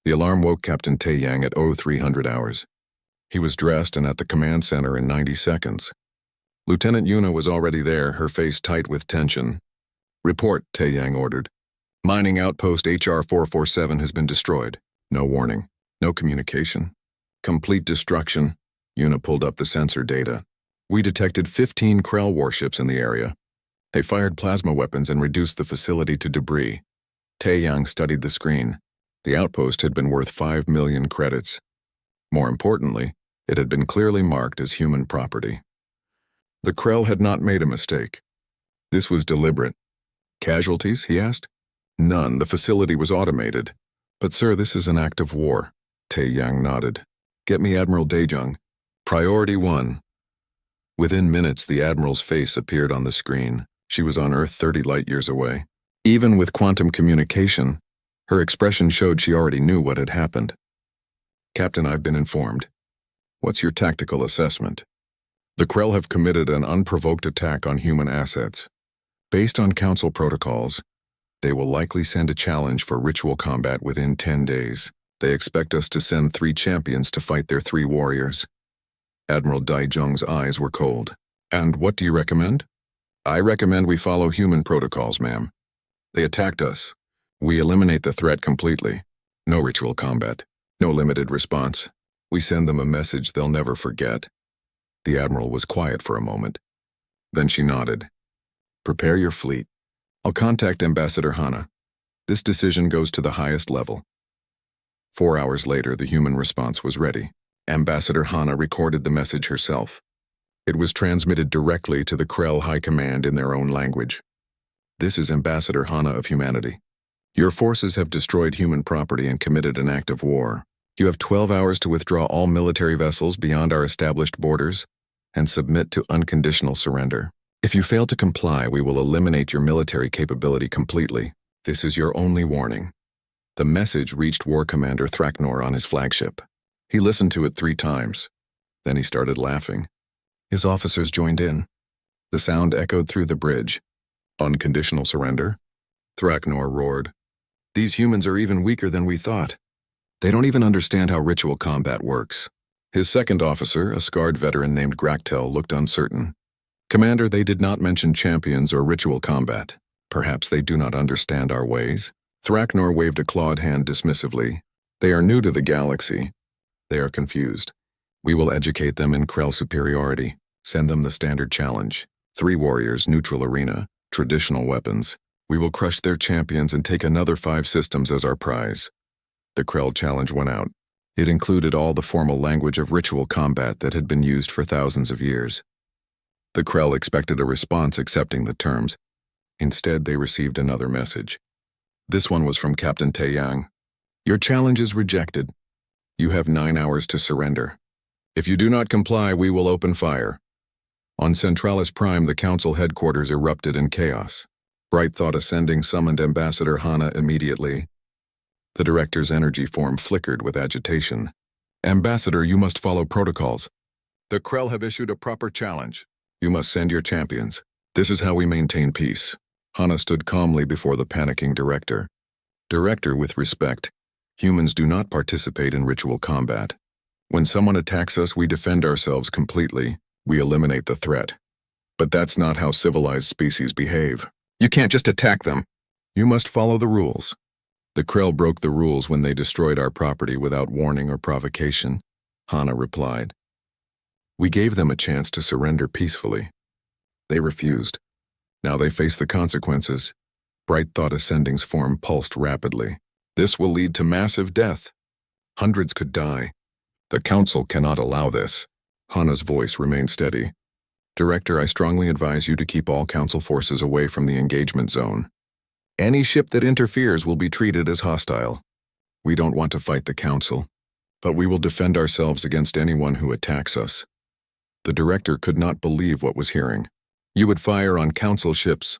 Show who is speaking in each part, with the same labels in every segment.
Speaker 1: The alarm woke Captain Taeyang at 0300 hours. He was dressed and at the command center in 90 seconds. Lieutenant Yuna was already there, her face tight with tension. "Report," Taeyang ordered. "Mining outpost HR 447 has been destroyed. No warning. No communication. Complete destruction." Yuna pulled up the sensor data. "We detected 15 Krell warships in the area. They fired plasma weapons and reduced the facility to debris." Taeyang studied the screen. The outpost had been worth 5 million credits. More importantly, it had been clearly marked as human property. The Krell had not made a mistake. This was deliberate. "Casualties?" he asked. "None. The facility was automated." "But sir, this is an act of war." Taeyang nodded. "Get me Admiral Daejung. Priority 1. Within minutes, the Admiral's face appeared on the screen. She was on Earth 30 light-years away. Even with quantum communication, her expression showed she already knew what had happened. "Captain, I've been informed. What's your tactical assessment?" "The Krell have committed an unprovoked attack on human assets. Based on Council protocols, they will likely send a challenge for ritual combat within 10 days. They expect us to send 3 champions to fight their 3 warriors." Admiral Daejung's eyes were cold. "And what do you recommend?" "I recommend we follow human protocols, ma'am. They attacked us. We eliminate the threat completely. No ritual combat. No limited response. We send them a message they'll never forget." The Admiral was quiet for a moment. Then she nodded. "Prepare your fleet. I'll contact Ambassador Hana. This decision goes to the highest level." 4 hours later, the human response was ready. Ambassador Hana recorded the message herself. It was transmitted directly to the Krell High Command in their own language. "This is Ambassador Hana of humanity. Your forces have destroyed human property and committed an act of war. You have 12 hours to withdraw all military vessels beyond our established borders and submit to unconditional surrender. If you fail to comply, we will eliminate your military capability completely. This is your only warning." The message reached War Commander Thraknor on his flagship. He listened to it 3 times. Then he started laughing. His officers joined in. The sound echoed through the bridge. "Unconditional surrender?" Thraknor roared. "These humans are even weaker than we thought. They don't even understand how ritual combat works." His second officer, a scarred veteran named Graktel, looked uncertain. "Commander, they did not mention champions or ritual combat. Perhaps they do not understand our ways." Thraknor waved a clawed hand dismissively. "They are new to the galaxy. They are confused. We will educate them in Krell superiority. Send them the standard challenge. 3 warriors, neutral arena, traditional weapons. We will crush their champions and take another 5 systems as our prize." The Krell challenge went out. It included all the formal language of ritual combat that had been used for thousands of years. The Krell expected a response accepting the terms. Instead, they received another message. This one was from Captain Taeyang. "Your challenge is rejected. You have 9 hours to surrender. If you do not comply, we will open fire." On Centralis Prime, the Council headquarters erupted in chaos. Bright Thought Ascending summoned Ambassador Hana immediately. The director's energy form flickered with agitation. "Ambassador, you must follow protocols. The Krell have issued a proper challenge. You must send your champions. This is how we maintain peace." Hana stood calmly before the panicking director. "Director, with respect, humans do not participate in ritual combat. When someone attacks us, we defend ourselves completely. We eliminate the threat. But that's not how civilized species behave. You can't just attack them. You must follow the rules." "The Krell broke the rules when they destroyed our property without warning or provocation," Hana replied. "We gave them a chance to surrender peacefully. They refused. Now they face the consequences." Bright Thought Ascending's form pulsed rapidly. "This will lead to massive death. Hundreds could die. The Council cannot allow this." Hana's voice remained steady. "Director, I strongly advise you to keep all Council forces away from the engagement zone. Any ship that interferes will be treated as hostile. We don't want to fight the Council, but we will defend ourselves against anyone who attacks us." The director could not believe what was hearing. "You would fire on Council ships."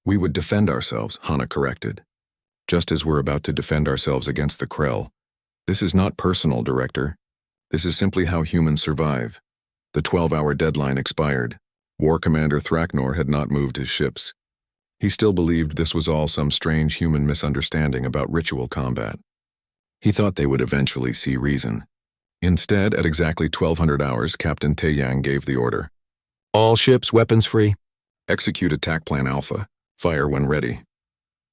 Speaker 1: "We would defend ourselves," Hana corrected. "Just as we're about to defend ourselves against the Krell. This is not personal, Director. This is simply how humans survive." The 12-hour deadline expired. War Commander Thraknor had not moved his ships. He still believed this was all some strange human misunderstanding about ritual combat. He thought they would eventually see reason. Instead, at exactly 1200 hours, Captain Taeyang gave the order. All ships weapons free. Execute Attack Plan Alpha. Fire when ready.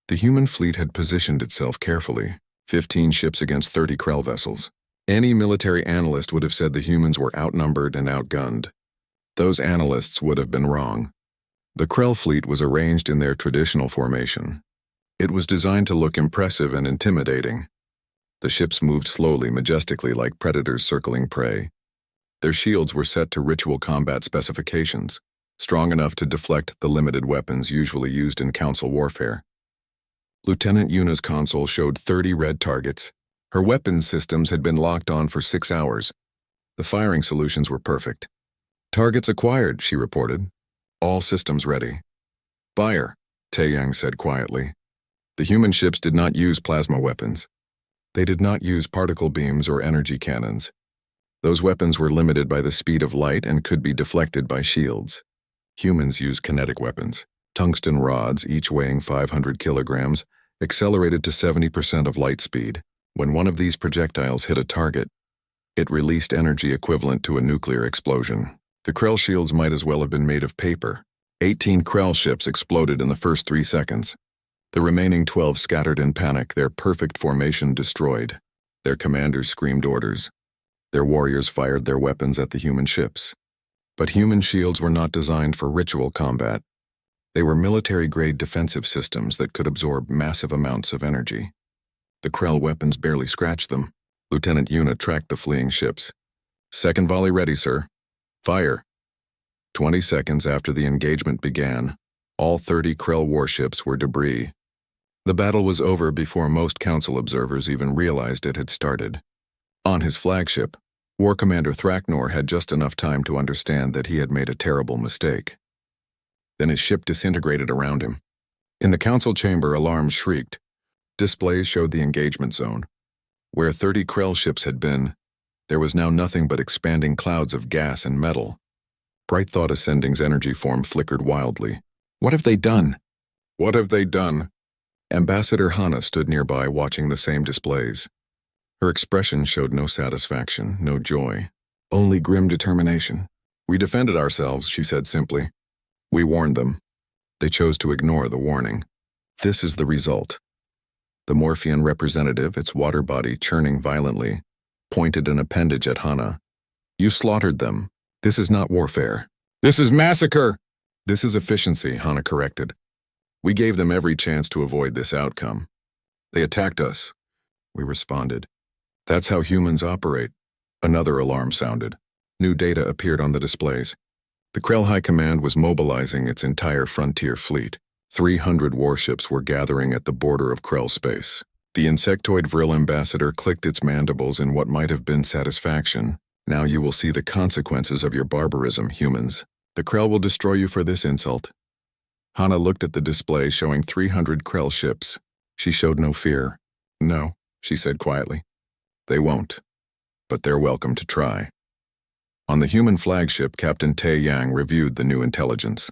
Speaker 1: The human fleet had positioned itself carefully, 15 ships against 30 Krell vessels. Any military analyst would have said the humans were outnumbered and outgunned. Those analysts would have been wrong. The Krell fleet was arranged in their traditional formation. It was designed to look impressive and intimidating. The ships moved slowly, majestically, like predators circling prey. Their shields were set to ritual combat specifications, strong enough to deflect the limited weapons usually used in council warfare. Lieutenant Yuna's console showed 30 red targets. Her weapons systems had been locked on for 6 hours. The firing solutions were perfect. Targets acquired, she reported. All systems ready. Fire, Taeyang said quietly. The human ships did not use plasma weapons. They did not use particle beams or energy cannons. Those weapons were limited by the speed of light and could be deflected by shields. Humans used kinetic weapons. Tungsten rods, each weighing 500 kilograms, accelerated to 70% of light speed. When one of these projectiles hit a target, it released energy equivalent to a nuclear explosion. The Krell shields might as well have been made of paper. 18 Krell ships exploded in the first 3 seconds. The remaining 12 scattered in panic, their perfect formation destroyed. Their commanders screamed orders. Their warriors fired their weapons at the human ships. But human shields were not designed for ritual combat. They were military-grade defensive systems that could absorb massive amounts of energy. The Krell weapons barely scratched them. Lieutenant Yuna tracked the fleeing ships. Second volley ready, sir. Fire. 20 seconds after the engagement began, all 30 Krell warships were debris. The battle was over before most council observers even realized it had started. On his flagship, War Commander Thraknor had just enough time to understand that he had made a terrible mistake. Then his ship disintegrated around him. In the council chamber, alarms shrieked. Displays showed the engagement zone. Where 30 Krell ships had been, there was now nothing but expanding clouds of gas and metal. Bright Thought Ascending's energy form flickered wildly. What have they done? What have they done? Ambassador Hana stood nearby watching the same displays. Her expression showed no satisfaction, no joy, only grim determination. We defended ourselves, she said simply. We warned them. They chose to ignore the warning. This is the result. The Morphean representative, its water body churning violently, pointed an appendage at Hana. You slaughtered them. This is not warfare. This is massacre! This is efficiency, Hana corrected. We gave them every chance to avoid this outcome. They attacked us. We responded. That's how humans operate. Another alarm sounded. New data appeared on the displays. The Krell High Command was mobilizing its entire frontier fleet. 300 warships were gathering at the border of Krell space. The insectoid Vril ambassador clicked its mandibles in what might have been satisfaction. Now you will see the consequences of your barbarism, humans. The Krell will destroy you for this insult. Hana looked at the display showing 300 Krell ships. She showed no fear. No, she said quietly. They won't. But they're welcome to try. On the human flagship, Captain Taeyang reviewed the new intelligence.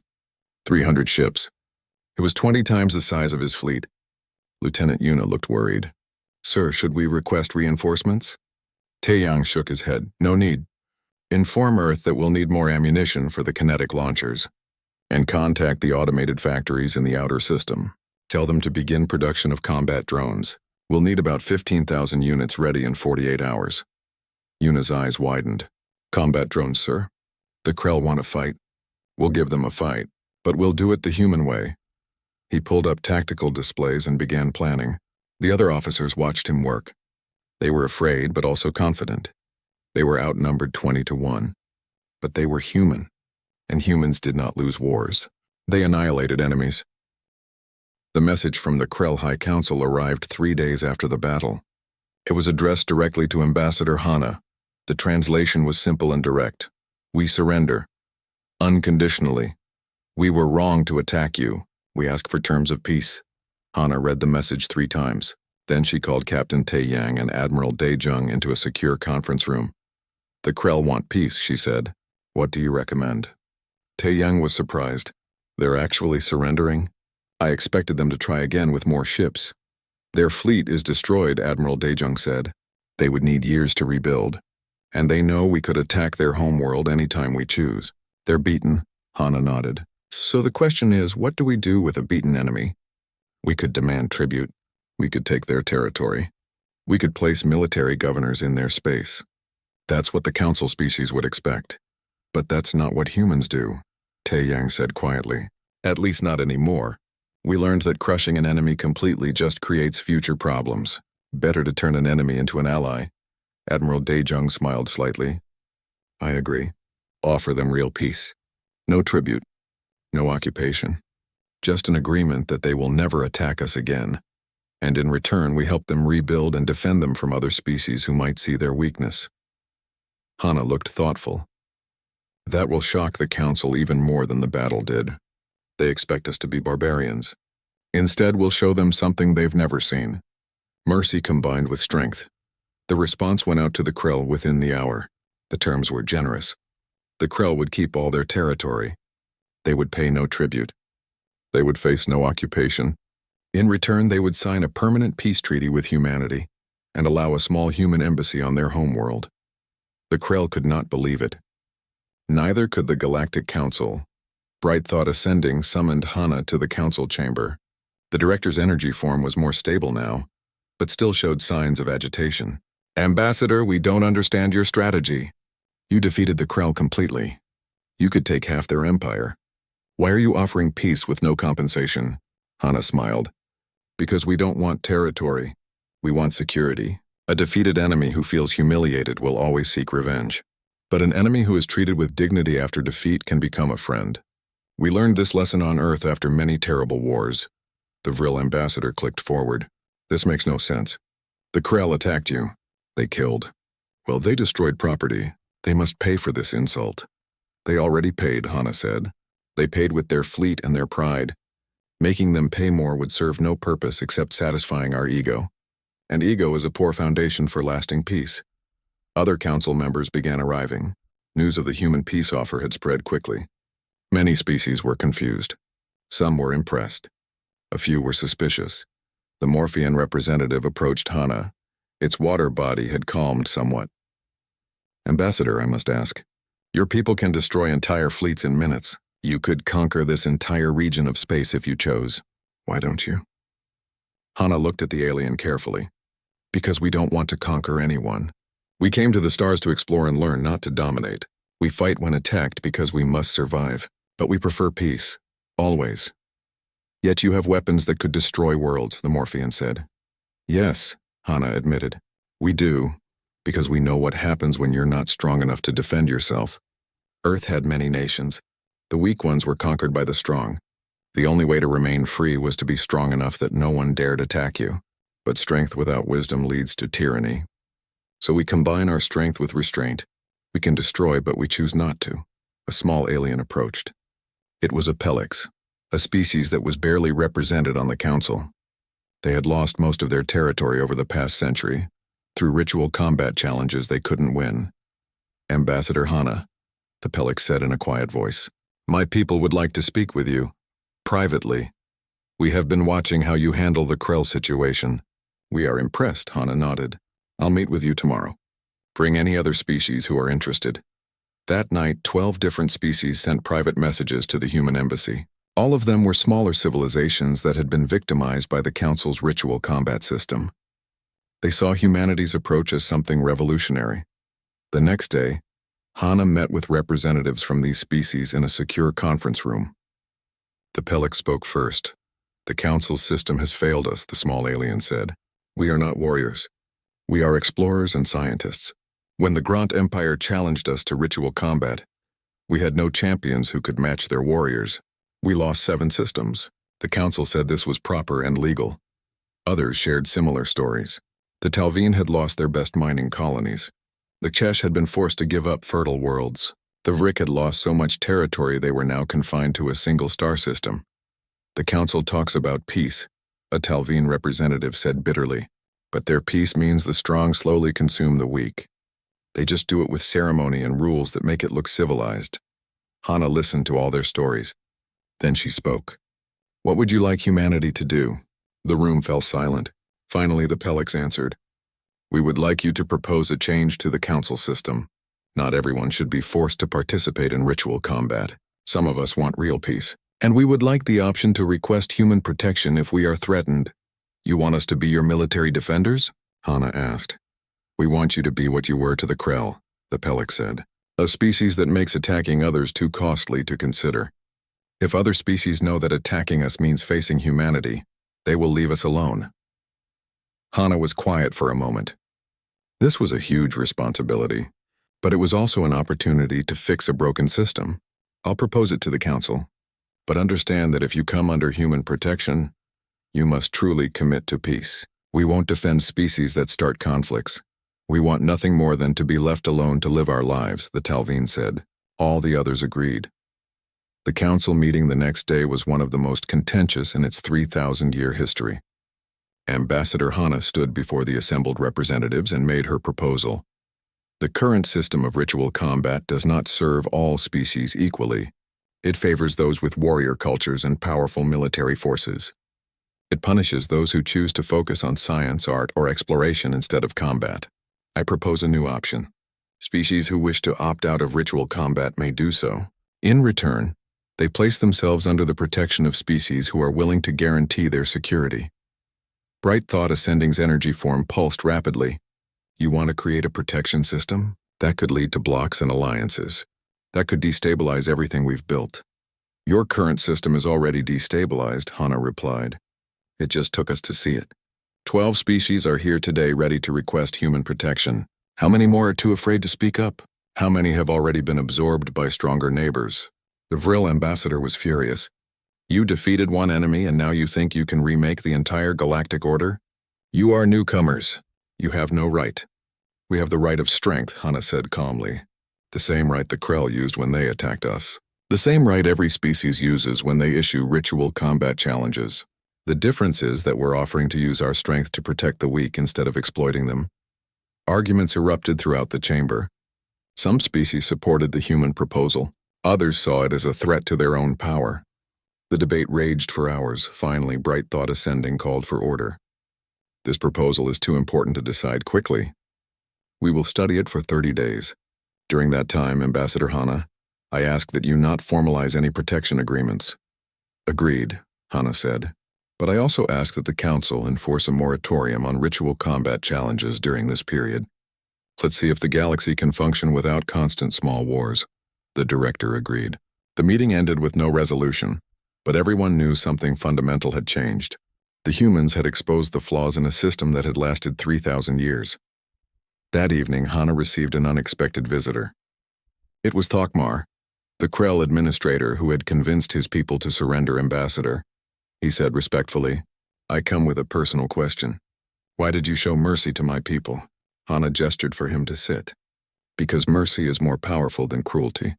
Speaker 1: 300 ships. It was 20 times the size of his fleet. Lieutenant Yuna looked worried. Sir, should we request reinforcements? Taeyang shook his head. No need. Inform Earth that we'll need more ammunition for the kinetic launchers. And contact the automated factories in the outer system. Tell them to begin production of combat drones. We'll need about 15,000 units ready in 48 hours. Yuna's eyes widened. Combat drones, sir. The Krell want to fight. We'll give them a fight, but we'll do it the human way. He pulled up tactical displays and began planning. The other officers watched him work. They were afraid, but also confident. They were outnumbered 20-1. But they were human. And humans did not lose wars. They annihilated enemies. The message from the Krell High Council arrived 3 days after the battle. It was addressed directly to Ambassador Hana. The translation was simple and direct. We surrender. Unconditionally. We were wrong to attack you. We ask for terms of peace. Hana read the message 3 times. Then she called Captain Taeyang and Admiral Daejung into a secure conference room. The Krell want peace, she said. What do you recommend? Taeyang was surprised. They're actually surrendering? I expected them to try again with more ships. Their fleet is destroyed, Admiral Daejung said. They would need years to rebuild. And they know we could attack their homeworld anytime we choose. They're beaten, Hana nodded. So the question is, what do we do with a beaten enemy? We could demand tribute. We could take their territory. We could place military governors in their space. That's what the council species would expect. But that's not what humans do, Tae-yang said quietly. At least not anymore. We learned that crushing an enemy completely just creates future problems. Better to turn an enemy into an ally. Admiral Daejung smiled slightly. I agree. Offer them real peace. No tribute. No occupation. Just an agreement that they will never attack us again. And in return, we help them rebuild and defend them from other species who might see their weakness. Hana looked thoughtful. That will shock the council even more than the battle did. They expect us to be barbarians. Instead, we'll show them something they've never seen. Mercy combined with strength. The response went out to the Krell within the hour. The terms were generous. The Krell would keep all their territory. They would pay no tribute. They would face no occupation. In return, they would sign a permanent peace treaty with humanity and allow a small human embassy on their homeworld. The Krell could not believe it. Neither could the Galactic Council. Bright thought ascending summoned Hana to the council chamber. The director's energy form was more stable now, but still showed signs of agitation. Ambassador, we don't understand your strategy. You defeated the Krell completely. You could take half their empire. Why are you offering peace with no compensation? Hana smiled. Because we don't want territory. We want security. A defeated enemy who feels humiliated will always seek revenge. But an enemy who is treated with dignity after defeat can become a friend. We learned this lesson on Earth after many terrible wars. The Vril ambassador clicked forward. This makes no sense. The Krell attacked you. They killed. Well, they destroyed property. They must pay for this insult. They already paid, Hana said. They paid with their fleet and their pride. Making them pay more would serve no purpose except satisfying our ego. And ego is a poor foundation for lasting peace. Other council members began arriving. News of the human peace offer had spread quickly. Many species were confused. Some were impressed. A few were suspicious. The Morphean representative approached Hana. Its water body had calmed somewhat. Ambassador, I must ask. Your people can destroy entire fleets in minutes. You could conquer this entire region of space if you chose. Why don't you? Hana looked at the alien carefully. Because we don't want to conquer anyone. We came to the stars to explore and learn, not to dominate. We fight when attacked because we must survive. But we prefer peace. Always. Yet you have weapons that could destroy worlds, the Morphean said. Yes, Hana admitted. We do, because we know what happens when you're not strong enough to defend yourself. Earth had many nations. The weak ones were conquered by the strong. The only way to remain free was to be strong enough that no one dared attack you. But strength without wisdom leads to tyranny. So we combine our strength with restraint. We can destroy, but we choose not to. A small alien approached. It was a Pelix, a species that was barely represented on the council. They had lost most of their territory over the past century. Through ritual combat challenges they couldn't win. Ambassador Hana, the Pelix said in a quiet voice. My people would like to speak with you. Privately. We have been watching how you handle the Krell situation. We are impressed, Hana nodded. I'll meet with you tomorrow. Bring any other species who are interested. That night, 12 different species sent private messages to the human embassy. All of them were smaller civilizations that had been victimized by the Council's ritual combat system. They saw humanity's approach as something revolutionary. The next day, Hana met with representatives from these species in a secure conference room. The Pelix spoke first. The Council's system has failed us, the small alien said. We are not warriors. We are explorers and scientists. When the Grant Empire challenged us to ritual combat, we had no champions who could match their warriors. We lost 7 systems. The Council said this was proper and legal. Others shared similar stories. The Talveen had lost their best mining colonies. The Chesh had been forced to give up fertile worlds. The Vrik had lost so much territory they were now confined to a single star system. The Council talks about peace, a Talveen representative said bitterly. But their peace means the strong slowly consume the weak. They just do it with ceremony and rules that make it look civilized. Hana listened to all their stories. Then she spoke. What would you like humanity to do? The room fell silent. Finally, the Pelix answered. We would like you to propose a change to the council system. Not everyone should be forced to participate in ritual combat. Some of us want real peace. And we would like the option to request human protection if we are threatened. You want us to be your military defenders? Hana asked. We want you to be what you were to the Krell, the Pelix said. A species that makes attacking others too costly to consider. If other species know that attacking us means facing humanity, they will leave us alone. Hana was quiet for a moment. This was a huge responsibility, but it was also an opportunity to fix a broken system. I'll propose it to the council, but understand that if you come under human protection, you must truly commit to peace. We won't defend species that start conflicts. We want nothing more than to be left alone to live our lives, the Talveen said. All the others agreed. The council meeting the next day was one of the most contentious in its 3,000-year history. Ambassador Hana stood before the assembled representatives and made her proposal. The current system of ritual combat does not serve all species equally. It favors those with warrior cultures and powerful military forces. It punishes those who choose to focus on science, art, or exploration instead of combat. I propose a new option. Species who wish to opt out of ritual combat may do so. In return, they place themselves under the protection of species who are willing to guarantee their security. Bright Thought Ascending's energy form pulsed rapidly. You want to create a protection system? That could lead to blocks and alliances. That could destabilize everything we've built. Your current system is already destabilized, Hana replied. It just took us to see it. 12 species are here today ready to request human protection. How many more are too afraid to speak up? How many have already been absorbed by stronger neighbors? The Vril ambassador was furious. You defeated one enemy and now you think you can remake the entire galactic order? You are newcomers. You have no right. We have the right of strength, Hana said calmly. The same right the Krell used when they attacked us. The same right every species uses when they issue ritual combat challenges. The difference is that we're offering to use our strength to protect the weak instead of exploiting them. Arguments erupted throughout the chamber. Some species supported the human proposal. Others saw it as a threat to their own power. The debate raged for hours. Finally, Bright Thought Ascending called for order. This proposal is too important to decide quickly. We will study it for 30 days. During that time, Ambassador Hana, I ask that you not formalize any protection agreements. Agreed, Hana said. But I also ask that the Council enforce a moratorium on ritual combat challenges during this period. Let's see if the galaxy can function without constant small wars. The director agreed. The meeting ended with no resolution, but everyone knew something fundamental had changed. The humans had exposed the flaws in a system that had lasted 3,000 years. That evening, Hana received an unexpected visitor. It was Thokmar, the Krell administrator who had convinced his people to surrender Ambassador. He said respectfully, I come with a personal question. Why did you show mercy to my people? Hana gestured for him to sit. Because mercy is more powerful than cruelty.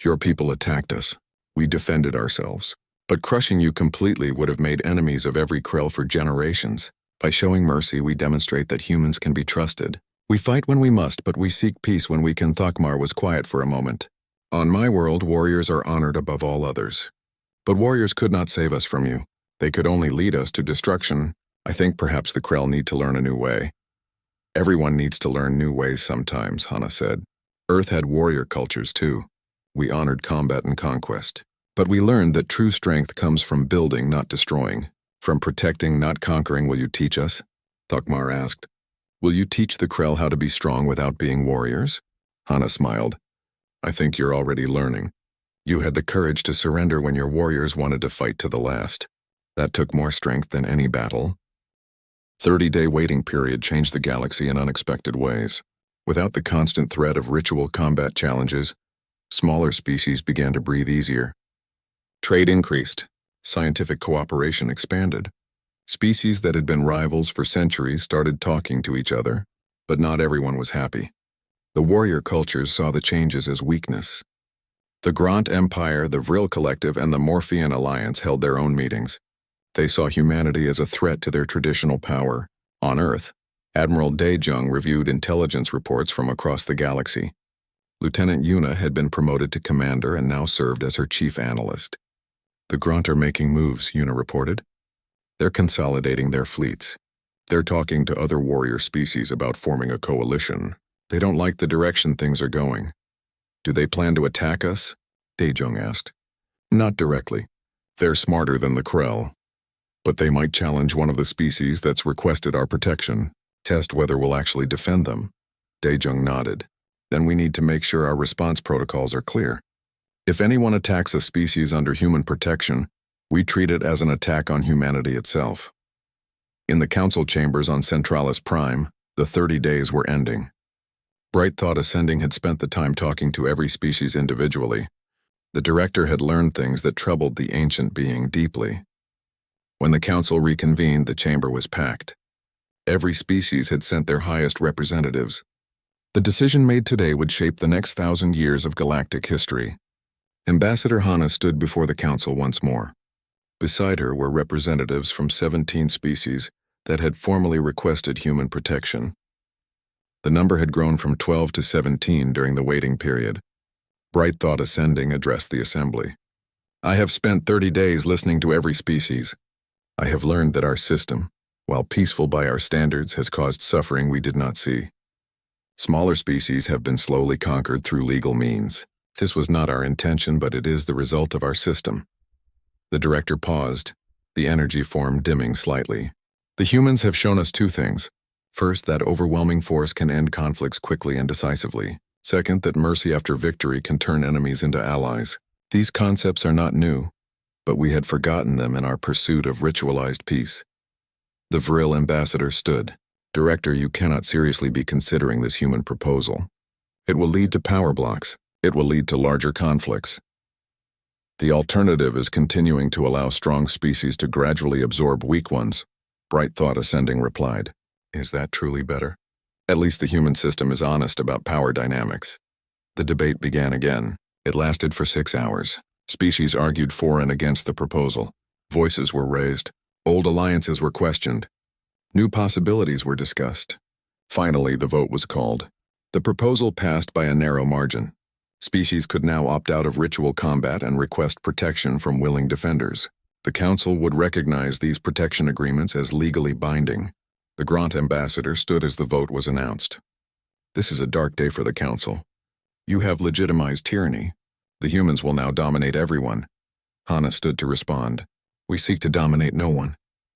Speaker 1: Your people attacked us. We defended ourselves. But crushing you completely would have made enemies of every Krell for generations. By showing mercy, we demonstrate that humans can be trusted. We fight when we must, but we seek peace when we can. Thokmar was quiet for a moment. On my world, warriors are honored above all others. But warriors could not save us from you. They could only lead us to destruction. I think perhaps the Krell need to learn a new way. Everyone needs to learn new ways sometimes, Hana said. Earth had warrior cultures too. We honored combat and conquest. But we learned that true strength comes from building, not destroying. From protecting, not conquering. Will you teach us? Thokmar asked. Will you teach the Krell how to be strong without being warriors? Hana smiled. I think you're already learning. You had the courage to surrender when your warriors wanted to fight to the last. That took more strength than any battle. 30-day waiting period changed the galaxy in unexpected ways. Without the constant threat of ritual combat challenges, smaller species began to breathe easier. Trade increased. Scientific cooperation expanded. Species that had been rivals for centuries started talking to each other, but not everyone was happy. The warrior cultures saw the changes as weakness. The Grant Empire, the Vril Collective, and the Morphean Alliance held their own meetings. They saw humanity as a threat to their traditional power. On Earth, Admiral Daejung reviewed intelligence reports from across the galaxy. Lieutenant Yuna had been promoted to commander and now served as her chief analyst. The Grant are making moves, Yuna reported. They're consolidating their fleets. They're talking to other warrior species about forming a coalition. They don't like the direction things are going. Do they plan to attack us? Daejung asked. Not directly. They're smarter than the Krell. But they might challenge one of the species that's requested our protection, test whether we'll actually defend them. Daejung nodded. Then we need to make sure our response protocols are clear. If anyone attacks a species under human protection, we treat it as an attack on humanity itself. In the council chambers on Centralis Prime, the 30 days were ending. Bright Thought Ascending had spent the time talking to every species individually. The director had learned things that troubled the ancient being deeply. When the council reconvened, the chamber was packed. Every species had sent their highest representatives. The decision made today would shape the next 1,000 years of galactic history. Ambassador Hana stood before the council once more. Beside her were representatives from 17 species that had formally requested human protection. The number had grown from 12 to 17 during the waiting period. Bright Thought Ascending addressed the assembly. I have spent 30 days listening to every species. I have learned that our system, while peaceful by our standards, has caused suffering we did not see. Smaller species have been slowly conquered through legal means. This was not our intention, but it is the result of our system. The director paused, the energy form dimming slightly. The humans have shown us two things. First, that overwhelming force can end conflicts quickly and decisively. Second, that mercy after victory can turn enemies into allies. These concepts are not new, but we had forgotten them in our pursuit of ritualized peace. The Vril ambassador stood. Director, you cannot seriously be considering this human proposal. It will lead to power blocks. It will lead to larger conflicts. The alternative is continuing to allow strong species to gradually absorb weak ones. Bright Thought Ascending replied. Is that truly better? At least the human system is honest about power dynamics. The debate began again. It lasted for 6 hours. Species argued for and against the proposal. Voices were raised. Old alliances were questioned. New possibilities were discussed. Finally, the vote was called. The proposal passed by a narrow margin. Species could now opt out of ritual combat and request protection from willing defenders. The Council would recognize these protection agreements as legally binding. The Grant ambassador stood as the vote was announced. This is a dark day for the Council. You have legitimized tyranny. The humans will now dominate everyone. Hana stood to respond. We seek to dominate no one.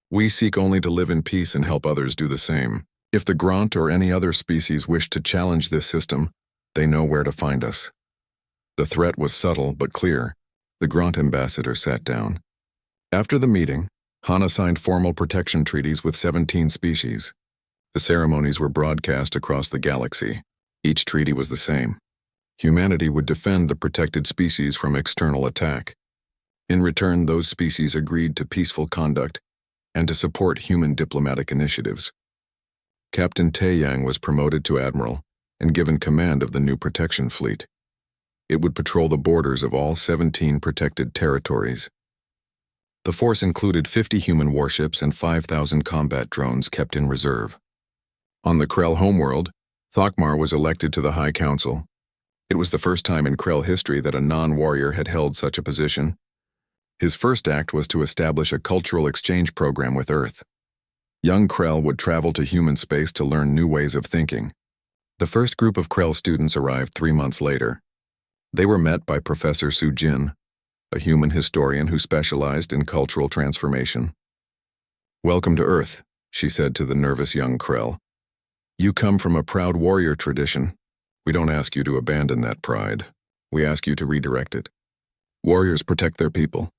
Speaker 1: We seek only to live in peace and help others do the same. If the Grant or any other species wish to challenge this system, they know where to find us. The threat was subtle but clear. The Grant ambassador sat down. After the meeting, Hana signed formal protection treaties with 17 species. The ceremonies were broadcast across the galaxy. Each treaty was the same. Humanity would defend the protected species from external attack. In return, those species agreed to peaceful conduct and to support human diplomatic initiatives. Captain Taeyang was promoted to admiral and given command of the new protection fleet. It would patrol the borders of all 17 protected territories. The force included 50 human warships and 5,000 combat drones kept in reserve. On the Krell homeworld, Thokmar was elected to the High Council. It was the first time in Krell history that a non-warrior had held such a position. His first act was to establish a cultural exchange program with Earth. Young Krell would travel to human space to learn new ways of thinking. The first group of Krell students arrived 3 months later. They were met by Professor Su Jin, a human historian who specialized in cultural transformation. Welcome to Earth, she said to the nervous young Krell. You come from a proud warrior tradition. We don't ask you to abandon that pride. We ask you to redirect it. Warriors protect their people,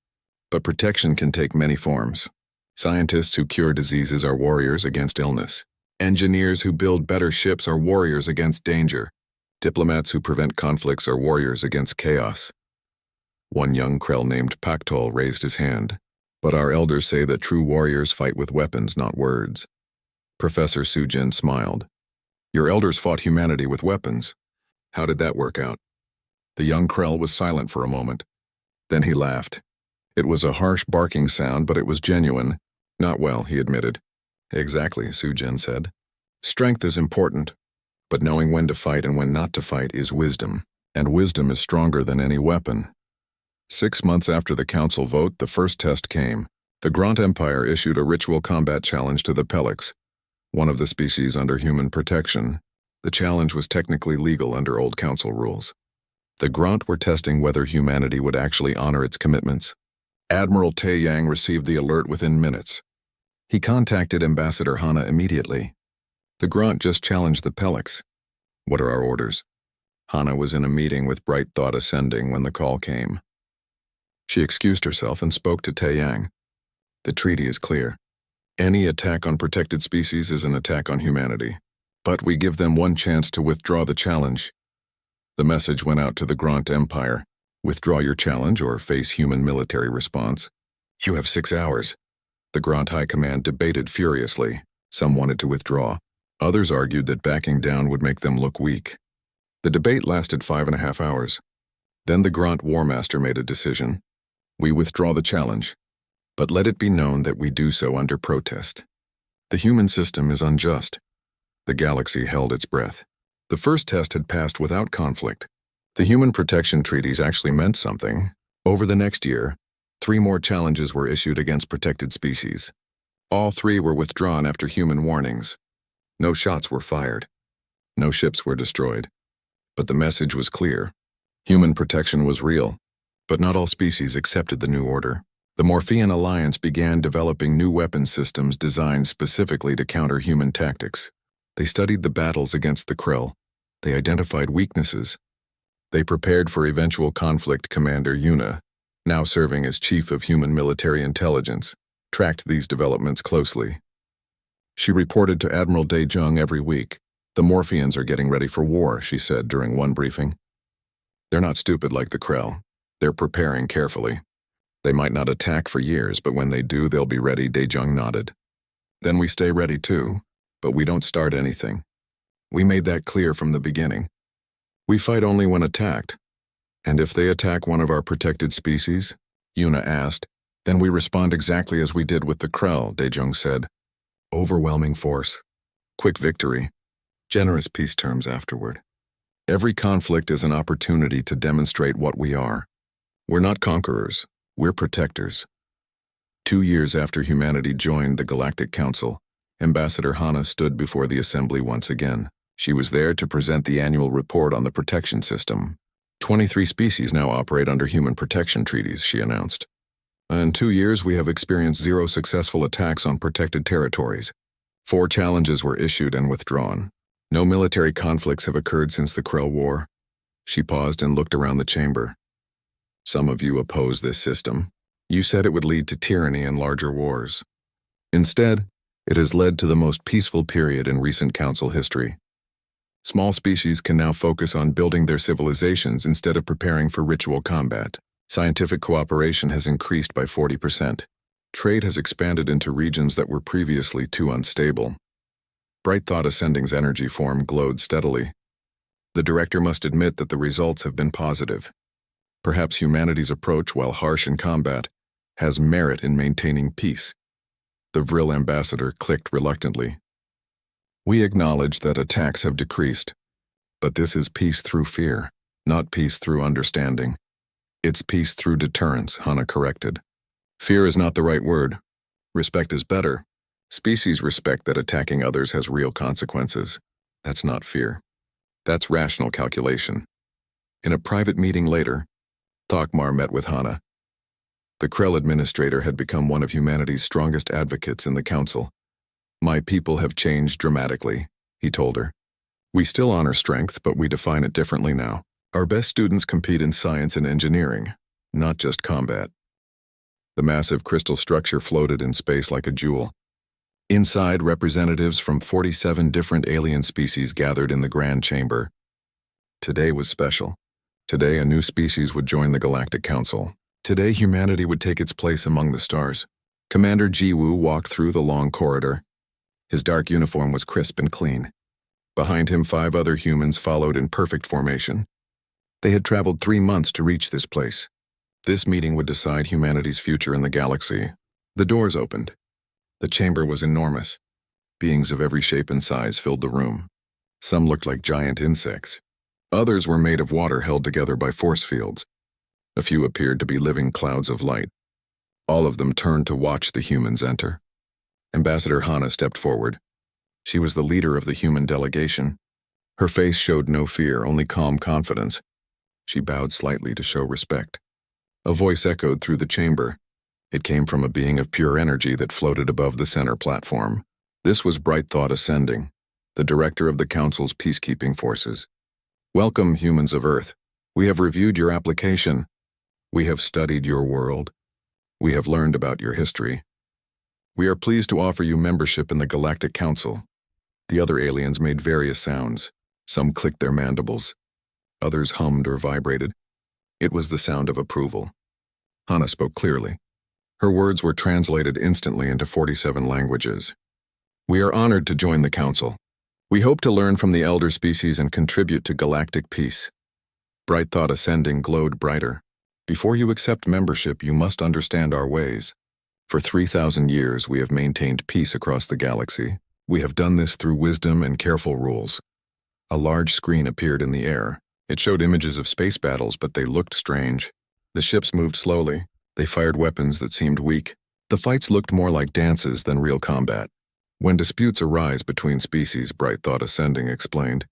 Speaker 1: but protection can take many forms. Scientists who cure diseases are warriors against illness. Engineers who build better ships are warriors against danger. Diplomats who prevent conflicts are warriors against chaos. One young Krell named Paktol raised his hand. But our elders say that true warriors fight with weapons, not words. Professor Sujin smiled. Your elders fought humanity with weapons. How did that work out? The young Krell was silent for a moment. Then he laughed. It was a harsh barking sound, but it was genuine. Not well, he admitted. Exactly, Sujin said. Strength is important, but knowing when to fight and when not to fight is wisdom, and wisdom is stronger than any weapon. 6 months after the council vote, the first test came. The Grant Empire issued a ritual combat challenge to the Pelix. one of the species under human protection. The challenge was technically legal under old council rules. The Grunt were testing whether humanity would actually honor its commitments. Admiral Tae Yang received the alert within minutes. He contacted Ambassador Hana immediately. The Grunt just challenged the Pelix. What are our orders? Hana was in a meeting with Bright Thought Ascending when the call came. She excused herself and spoke to Tae Yang. The treaty is clear. Any attack on protected species is an attack on humanity. But we give them one chance to withdraw the challenge. The message went out to the Grunt Empire. Withdraw your challenge or face human military response. You have 6 hours. The Grunt High Command debated furiously. Some wanted to withdraw. Others argued that backing down would make them look weak. The debate lasted 5.5 hours. Then the Grunt War Master made a decision. We withdraw the challenge, but let it be known that we do so under protest. The human system is unjust. The galaxy held its breath. The first test had passed without conflict. The human protection treaties actually meant something. Over the next year, 3 more challenges were issued against protected species. All 3 were withdrawn after human warnings. No shots were fired. No ships were destroyed. But the message was clear. Human protection was real, but not all species accepted the new order. The Morphean Alliance began developing new weapon systems designed specifically to counter human tactics. They studied the battles against the Krell. They identified weaknesses. They prepared for eventual conflict. Commander Yuna, now serving as Chief of Human Military Intelligence, tracked these developments closely. She reported to Admiral Dae-jung every week. The Morpheans are getting ready for war, she said during one briefing. They're not stupid like the Krell. They're preparing carefully. They might not attack for years, but when they do, they'll be ready, Dae-jung nodded. Then we stay ready too, but we don't start anything. We made that clear from the beginning. We fight only when attacked. And if they attack one of our protected species, Yuna asked, then we respond exactly as we did with the Krell, Dae-jung said. Overwhelming force. Quick victory. Generous peace terms afterward. Every conflict is an opportunity to demonstrate what we are. We're not conquerors, we're protectors. 2 years after humanity joined the Galactic Council, Ambassador Hana stood before the Assembly once again. She was there to present the annual report on the protection system. 23 species now operate under human protection treaties, she announced. In 2 years, we have experienced 0 successful attacks on protected territories. 4 challenges were issued and withdrawn. No military conflicts have occurred since the Krell War. She paused and looked around the chamber. Some of you oppose this system. You said it would lead to tyranny and larger wars. Instead, it has led to the most peaceful period in recent council history. Small species can now focus on building their civilizations instead of preparing for ritual combat. Scientific cooperation has increased by 40%. Trade has expanded into regions that were previously too unstable. Bright Thought Ascending's energy form glowed steadily. The director must admit that the results have been positive. Perhaps humanity's approach, while harsh in combat, has merit in maintaining peace. The Vril ambassador clicked reluctantly. We acknowledge that attacks have decreased, but this is peace through fear, not peace through understanding. It's peace through deterrence, Hana corrected. Fear is not the right word. Respect is better. Species respect that attacking others has real consequences. That's not fear. That's rational calculation. In a private meeting later, Thokmar met with Hana. The Krell administrator had become one of humanity's strongest advocates in the council. My people have changed dramatically, he told her. We still honor strength, but we define it differently now. Our best students compete in science and engineering, not just combat. The massive crystal structure floated in space like a jewel. Inside, representatives from 47 different alien species gathered in the Grand Chamber. Today was special. Today, a new species would join the Galactic Council. Today, humanity would take its place among the stars. Commander Jiwoo walked through the long corridor. His dark uniform was crisp and clean. Behind him, 5 other humans followed in perfect formation. They had traveled 3 months to reach this place. This meeting would decide humanity's future in the galaxy. The doors opened. The chamber was enormous. Beings of every shape and size filled the room. Some looked like giant insects. Others were made of water held together by force fields. A few appeared to be living clouds of light. All of them turned to watch the humans enter. Ambassador Hana stepped forward. She was the leader of the human delegation. Her face showed no fear, only calm confidence. She bowed slightly to show respect. A voice echoed through the chamber. It came from a being of pure energy that floated above the center platform. This was Bright Thought Ascending, the director of the Council's peacekeeping forces. Welcome, humans of Earth. We have reviewed your application. We have studied your world. We have learned about your history. We are pleased to offer you membership in the Galactic Council. The other aliens made various sounds. Some clicked their mandibles. Others hummed or vibrated. It was the sound of approval. Hana spoke clearly. Her words were translated instantly into 47 languages. We are honored to join the Council. We hope to learn from the elder species and contribute to galactic peace. Bright Thought Ascending glowed brighter. Before you accept membership, you must understand our ways. For 3,000 years, we have maintained peace across the galaxy. We have done this through wisdom and careful rules. A large screen appeared in the air. It showed images of space battles, but they looked strange. The ships moved slowly. They fired weapons that seemed weak. The fights looked more like dances than real combat. When disputes arise between species, Bright Thought Ascending explained,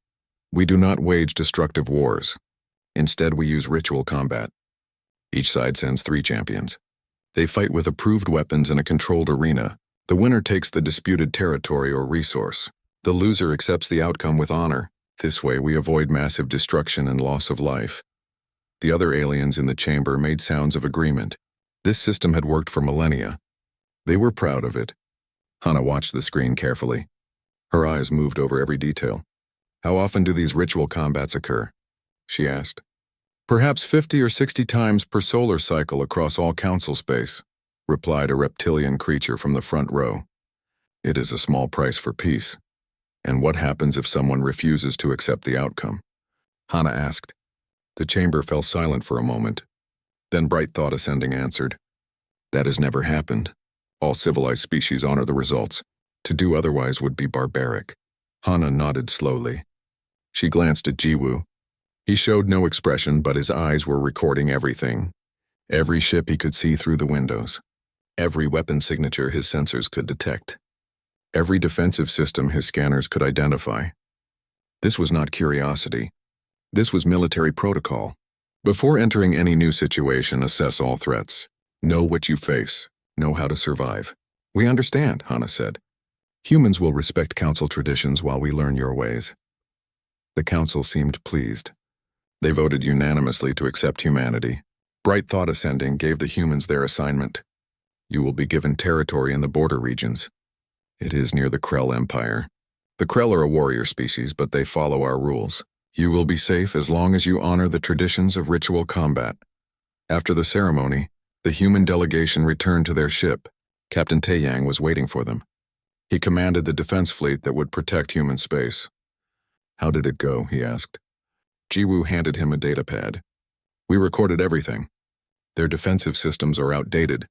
Speaker 1: we do not wage destructive wars. Instead, we use ritual combat. Each side sends 3 champions. They fight with approved weapons in a controlled arena. The winner takes the disputed territory or resource. The loser accepts the outcome with honor. This way, we avoid massive destruction and loss of life. The other aliens in the chamber made sounds of agreement. This system had worked for millennia. They were proud of it. Hana watched the screen carefully. Her eyes moved over every detail. How often do these ritual combats occur? She asked. Perhaps 50 or 60 times per solar cycle across all council space, replied a reptilian creature from the front row. It is a small price for peace. And what happens if someone refuses to accept the outcome? Hana asked. The chamber fell silent for a moment. Then Bright Thought Ascending answered. That has never happened. All civilized species honor the results. To do otherwise would be barbaric. Hana nodded slowly. She glanced at Jiwoo. He showed no expression, but his eyes were recording everything. Every ship he could see through the windows. Every weapon signature his sensors could detect. Every defensive system his scanners could identify. This was not curiosity. This was military protocol. Before entering any new situation, assess all threats. Know what you face. Know how to survive. We understand, Hana said. Humans will respect council traditions while we learn your ways. The council seemed pleased. They voted unanimously to accept humanity. Bright Thought Ascending gave the humans their assignment. You will be given territory in the border regions. It is near the Krell Empire. The Krell are a warrior species, but they follow our rules. You will be safe as long as you honor the traditions of ritual combat. After the ceremony, the human delegation returned to their ship. Captain Taeyang was waiting for them. He commanded the defense fleet that would protect human space. How did it go? He asked. Jiwoo handed him a datapad. We recorded everything. Their defensive systems are outdated.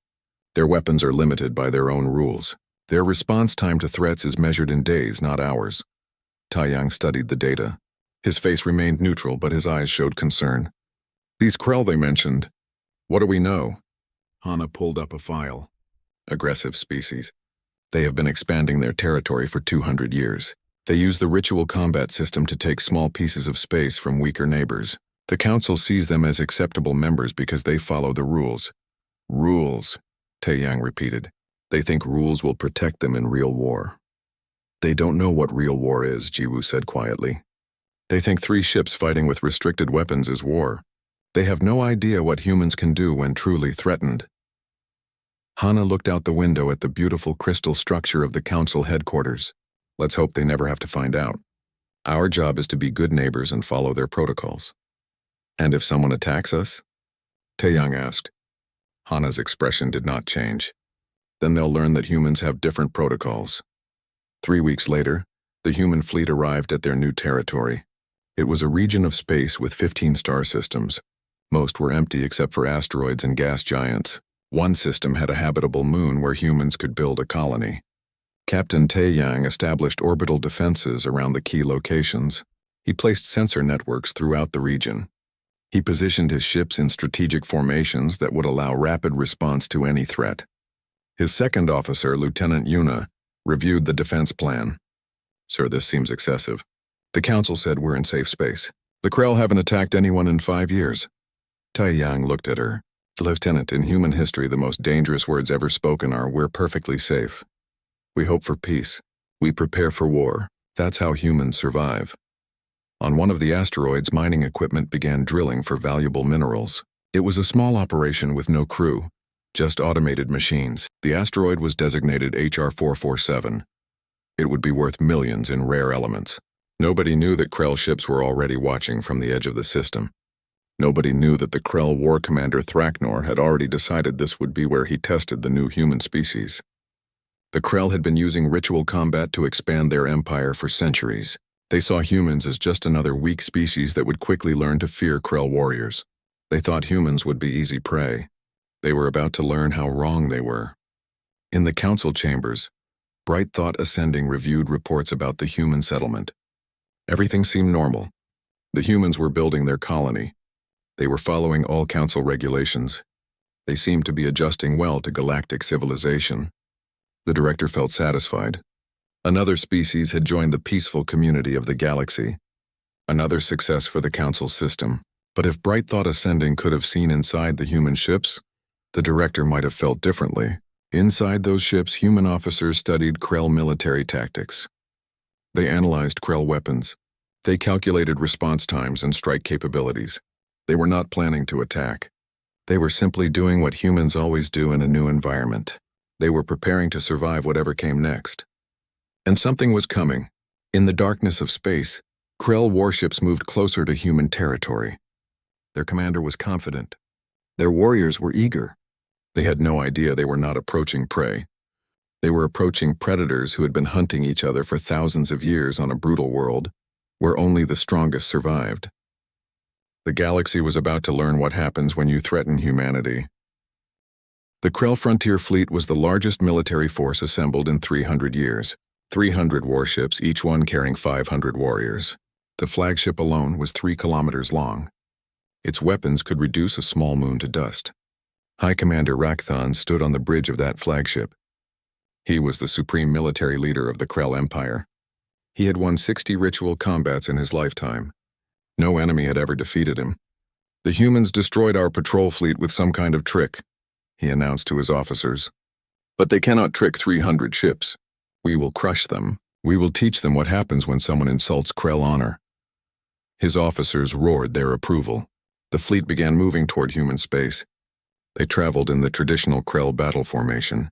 Speaker 1: Their weapons are limited by their own rules. Their response time to threats is measured in days, not hours. Taeyang studied the data. His face remained neutral, but his eyes showed concern. These Krell they mentioned. What do we know? Hana pulled up a file. Aggressive species. They have been expanding their territory for 200 years. They use the ritual combat system to take small pieces of space from weaker neighbors. The council sees them as acceptable members because they follow the rules. Rules, Taeyang repeated. They think rules will protect them in real war. They don't know what real war is, Jiwoo said quietly. They think 3 ships fighting with restricted weapons is war. They have no idea what humans can do when truly threatened. Hana looked out the window at the beautiful crystal structure of the council headquarters. Let's hope they never have to find out. Our job is to be good neighbors and follow their protocols. And if someone attacks us? Taeyang asked. Hana's expression did not change. Then they'll learn that humans have different protocols. 3 weeks later, the human fleet arrived at their new territory. It was a region of space with 15 star systems. Most were empty except for asteroids and gas giants. One system had a habitable moon where humans could build a colony. Captain Taeyang established orbital defenses around the key locations. He placed sensor networks throughout the region. He positioned his ships in strategic formations that would allow rapid response to any threat. His second officer, Lieutenant Yuna, reviewed the defense plan. Sir, this seems excessive. The council said we're in safe space. The Krell haven't attacked anyone in 5 years. Tai Yang looked at her. Lieutenant, in human history, the most dangerous words ever spoken are, "We're perfectly safe." We hope for peace. We prepare for war. That's how humans survive. On one of the asteroids, mining equipment began drilling for valuable minerals. It was a small operation with no crew, just automated machines. The asteroid was designated HR 447. It would be worth millions in rare elements. Nobody knew that Krell ships were already watching from the edge of the system. Nobody knew that the Krell war commander Thraknor had already decided this would be where he tested the new human species. The Krell had been using ritual combat to expand their empire for centuries. They saw humans as just another weak species that would quickly learn to fear Krell warriors. They thought humans would be easy prey. They were about to learn how wrong they were. In the council chambers, Bright Thought Ascending reviewed reports about the human settlement. Everything seemed normal. The humans were building their colony. They were following all council regulations. They seemed to be adjusting well to galactic civilization. The director felt satisfied. Another species had joined the peaceful community of the galaxy. Another success for the council system. But if Bright Thought Ascending could have seen inside the human ships, the director might have felt differently. Inside those ships, human officers studied Krell military tactics. They analyzed Krell weapons. They calculated response times and strike capabilities. They were not planning to attack. They were simply doing what humans always do in a new environment. They were preparing to survive whatever came next. And something was coming. In the darkness of space, Krell warships moved closer to human territory. Their commander was confident. Their warriors were eager. They had no idea they were not approaching prey. They were approaching predators who had been hunting each other for thousands of years on a brutal world, where only the strongest survived. The galaxy was about to learn what happens when you threaten humanity. The Krell Frontier Fleet was the largest military force assembled in 300 years. 300 warships, each one carrying 500 warriors. The flagship alone was 3 kilometers long. Its weapons could reduce a small moon to dust. High Commander Rakthon stood on the bridge of that flagship. He was the supreme military leader of the Krell Empire. He had won 60 ritual combats in his lifetime. No enemy had ever defeated him. "The humans destroyed our patrol fleet with some kind of trick," he announced to his officers. "But they cannot trick 300 ships. We will crush them. We will teach them what happens when someone insults Krell honor." His officers roared their approval. The fleet began moving toward human space. They traveled in the traditional Krell battle formation,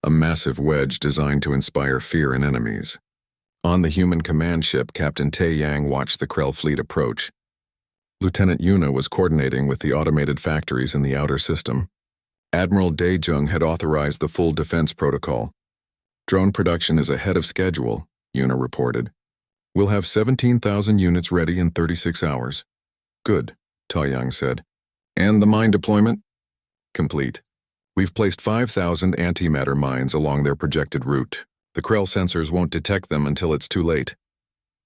Speaker 1: a massive wedge designed to inspire fear in enemies. On the human command ship, Captain Tai Yang watched the Krell fleet approach. Lieutenant Yuna was coordinating with the automated factories in the outer system. Admiral Daejung had authorized the full defense protocol. "Drone production is ahead of schedule," Yuna reported. "We'll have 17,000 units ready in 36 hours. "Good," Tai Yang said. "And the mine deployment?" "Complete. We've placed 5,000 antimatter mines along their projected route. The Krell sensors won't detect them until it's too late."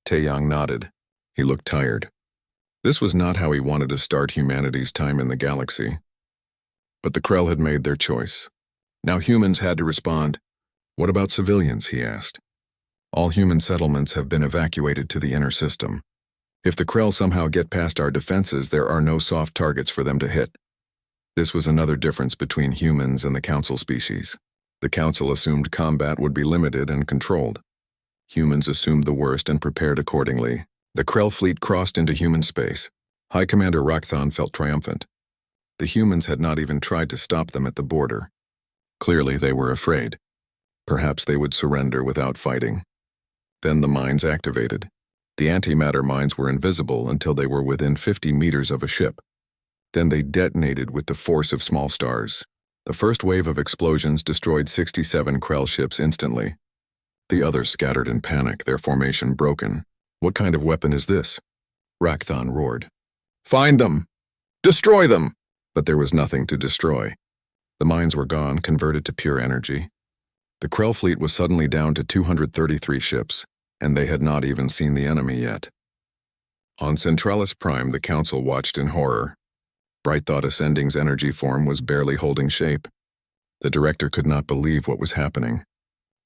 Speaker 1: Tai Yang nodded. He looked tired. This was not how he wanted to start humanity's time in the galaxy. But the Krell had made their choice. Now humans had to respond. "What about civilians?" he asked. "All human settlements have been evacuated to the inner system. If the Krell somehow get past our defenses, there are no soft targets for them to hit." This was another difference between humans and the Council species. The Council assumed combat would be limited and controlled. Humans assumed the worst and prepared accordingly. The Krell fleet crossed into human space. High Commander Rakthon felt triumphant. The humans had not even tried to stop them at the border. Clearly they were afraid. Perhaps they would surrender without fighting. Then the mines activated. The antimatter mines were invisible until they were within 50 meters of a ship. Then they detonated with the force of small stars. The first wave of explosions destroyed 67 Krell ships instantly. The others scattered in panic, their formation broken. "What kind of weapon is this?" Rakthon roared. "Find them! Destroy them!" But there was nothing to destroy. The mines were gone, converted to pure energy. The Krell fleet was suddenly down to 233 ships, and they had not even seen the enemy yet. On Centralis Prime, the Council watched in horror. Bright Thought Ascending's energy form was barely holding shape. The director could not believe what was happening.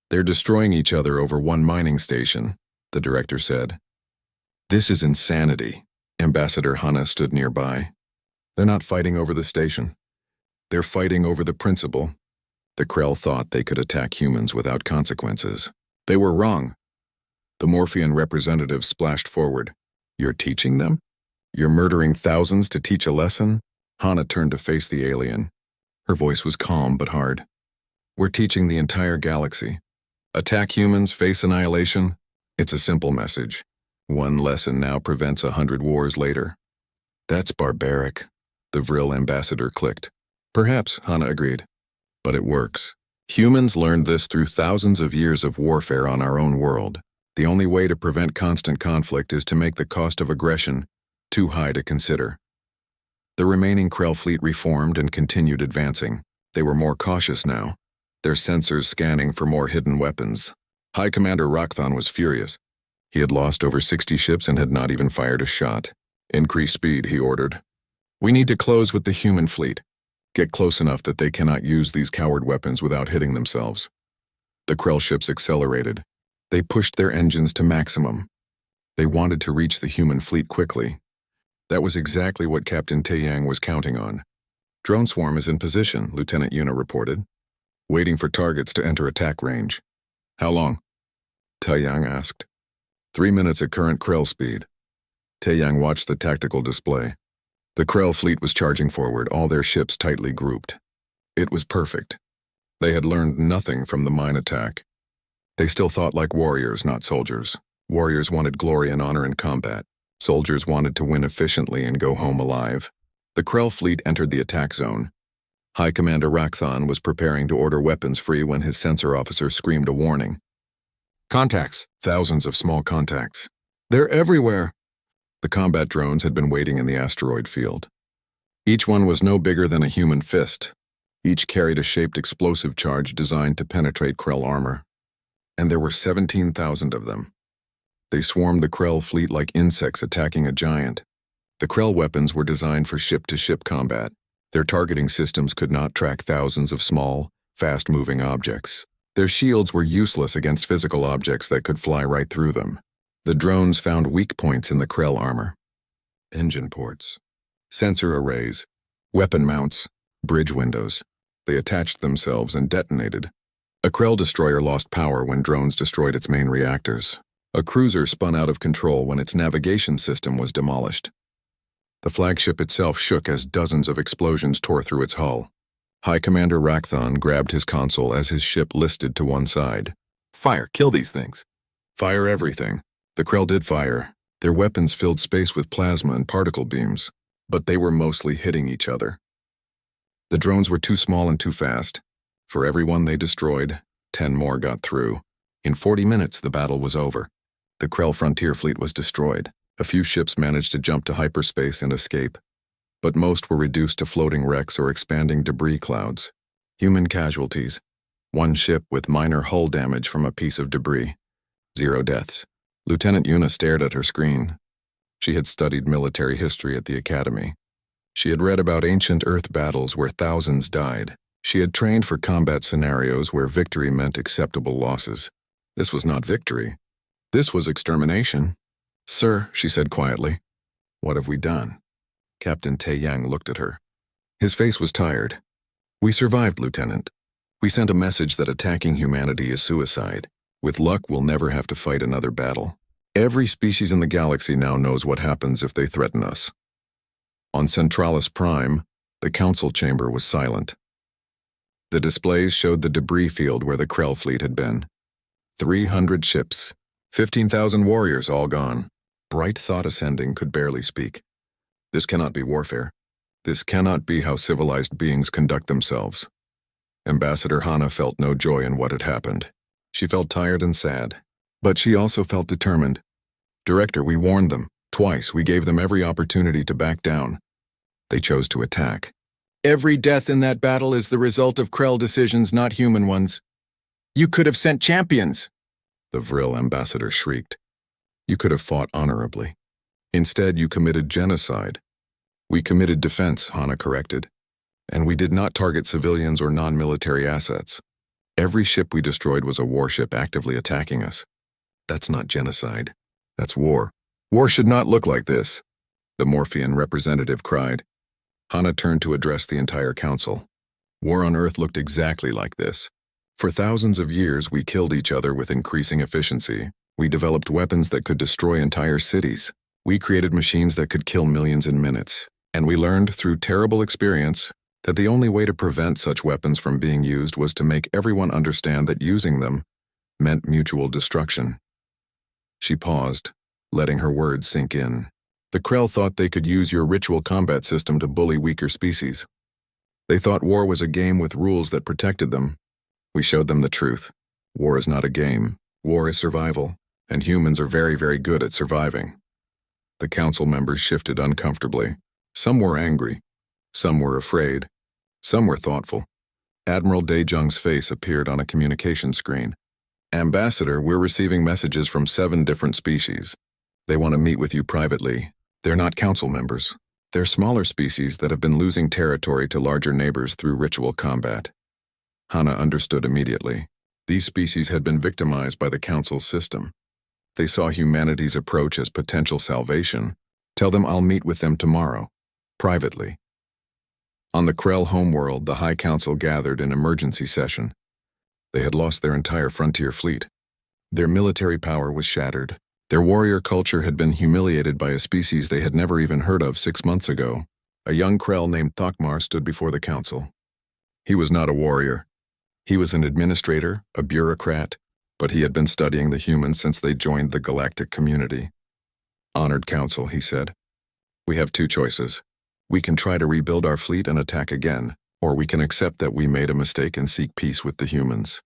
Speaker 1: "They're destroying each other over one mining station. the director said. This is insanity. Ambassador Hana stood nearby. They're not fighting over the station. They're fighting over the principle. The Krell thought they could attack humans without consequences. They were wrong. The Morphean representative splashed forward. You're teaching them? You're murdering thousands to teach a lesson? Hana turned to face the alien. Her voice was calm but hard. We're teaching the entire galaxy. Attack humans, face annihilation? It's a simple message. One lesson now prevents 100 wars later. That's barbaric. The Vril ambassador clicked. Perhaps, Hana agreed. But it works. Humans learned this through thousands of years of warfare on our own world. The only way to prevent constant conflict is to make the cost of aggression too high to consider. The remaining Krell fleet reformed and continued advancing. They were more cautious now, their sensors scanning for more hidden weapons. High Commander Rakthon was furious. He had lost over 60 ships and had not even fired a shot. Increase speed, he ordered. We need to close with the human fleet. Get close enough that they cannot use these coward weapons without hitting themselves. The Krell ships accelerated. They pushed their engines to maximum. They wanted to reach the human fleet quickly. That was exactly what Captain Taeyang was counting on. Drone swarm is in position, Lieutenant Yuna reported. Waiting for targets to enter attack range. How long? Taeyang asked. 3 minutes at current Krell speed. Taeyang watched the tactical display. The Krell fleet was charging forward, all their ships tightly grouped. It was perfect. They had learned nothing from the mine attack. They still thought like warriors, not soldiers. Warriors wanted glory and honor in combat. Soldiers wanted to win efficiently and go home alive. The Krell fleet entered the attack zone. High Commander Rakthon was preparing to order weapons free when his sensor officer screamed a warning. Contacts. Thousands of small contacts. They're everywhere. The combat drones had been waiting in the asteroid field. Each one was no bigger than a human fist. Each carried a shaped explosive charge designed to penetrate Krell armor. And there were 17,000 of them. They swarmed the Krell fleet like insects attacking a giant. The Krell weapons were designed for ship-to-ship combat. Their targeting systems could not track thousands of small, fast-moving objects. Their shields were useless against physical objects that could fly right through them. The drones found weak points in the Krell armor. Engine ports, sensor arrays, weapon mounts, bridge windows. They attached themselves and detonated. A Krell destroyer lost power when drones destroyed its main reactors. A cruiser spun out of control when its navigation system was demolished. The flagship itself shook as dozens of explosions tore through its hull. High Commander Rakthon grabbed his console as his ship listed to one side. Fire, kill these things. Fire everything. The Krell did fire. Their weapons filled space with plasma and particle beams, but they were mostly hitting each other. The drones were too small and too fast. For every one they destroyed, 10 more got through. In 40 minutes, the battle was over. The Krell frontier fleet was destroyed. A few ships managed to jump to hyperspace and escape, but most were reduced to floating wrecks or expanding debris clouds. Human casualties. One ship with minor hull damage from a piece of debris. 0 deaths. Lieutenant Yuna stared at her screen. She had studied military history at the academy. She had read about ancient Earth battles where thousands died. She had trained for combat scenarios where victory meant acceptable losses. This was not victory. This was extermination. Sir, she said quietly, what have we done? Captain Taeyang looked at her. His face was tired. We survived, Lieutenant. We sent a message that attacking humanity is suicide. With luck, we'll never have to fight another battle. Every species in the galaxy now knows what happens if they threaten us. On Centralis Prime, the council chamber was silent. The displays showed the debris field where the Krell fleet had been. 300 ships, 15,000 warriors all gone. Bright Thought Ascending could barely speak. This cannot be warfare. This cannot be how civilized beings conduct themselves. Ambassador Hana felt no joy in what had happened. She felt tired and sad, but she also felt determined. Director, we warned them. Twice, we gave them every opportunity to back down. They chose to attack. Every death in that battle is the result of Krell decisions, not human ones. You could have sent champions, the Vril ambassador shrieked. You could have fought honorably. Instead, you committed genocide. We committed defense, Hana corrected. And we did not target civilians or non-military assets. Every ship we destroyed was a warship actively attacking us. That's not genocide. That's war. War should not look like this, the Morphean representative cried. Hana turned to address the entire council. War on Earth looked exactly like this. For thousands of years, we killed each other with increasing efficiency. We developed weapons that could destroy entire cities. We created machines that could kill millions in minutes. And we learned through terrible experience that the only way to prevent such weapons from being used was to make everyone understand that using them meant mutual destruction. She paused, letting her words sink in. The Krell thought they could use your ritual combat system to bully weaker species. They thought war was a game with rules that protected them. We showed them the truth. War is not a game. War is survival, and humans are very, very good at surviving. The council members shifted uncomfortably. Some were angry. Some were afraid. Some were thoughtful. Admiral Daejung's face appeared on a communication screen. Ambassador, we're receiving messages from 7 different species. They want to meet with you privately. They're not council members. They're smaller species that have been losing territory to larger neighbors through ritual combat. Hana understood immediately. These species had been victimized by the council's system. They saw humanity's approach as potential salvation. Tell them I'll meet with them tomorrow, privately. On the Krell homeworld, the High Council gathered in emergency session. They had lost their entire frontier fleet. Their military power was shattered. Their warrior culture had been humiliated by a species they had never even heard of 6 months ago. A young Krell named Thokmar stood before the council. He was not a warrior. He was an administrator, a bureaucrat, but he had been studying the humans since they joined the galactic community. Honored council, he said. We have 2 choices. We can try to rebuild our fleet and attack again, or we can accept that we made a mistake and seek peace with the humans.